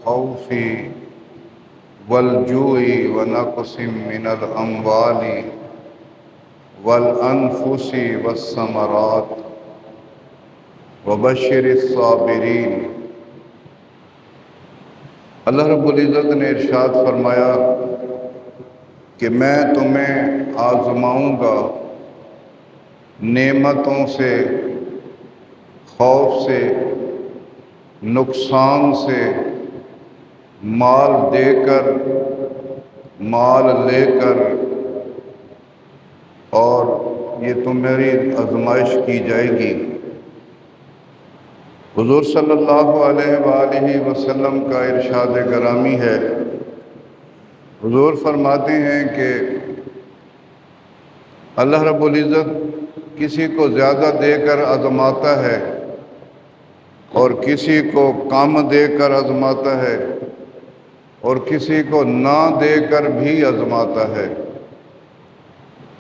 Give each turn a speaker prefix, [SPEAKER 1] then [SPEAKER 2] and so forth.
[SPEAKER 1] الخوف والجوع ونقص من الأموال والأنفس والثمرات وبشر الصابرین۔ اللہ رب العزت نے ارشاد فرمایا کہ میں تمہیں آزماؤں گا نعمتوں سے، خوف سے، نقصان سے، مال دے کر، مال لے کر، اور یہ تمہاری آزمائش کی جائے گی۔ حضور صلی اللہ علیہ وآلہ وسلم کا ارشاد گرامی ہے، حضور فرماتے ہیں کہ اللہ رب العزت کسی کو زیادہ دے کر آزماتا ہے اور کسی کو کم دے کر آزماتا ہے اور کسی کو نہ دے کر بھی آزماتا ہے۔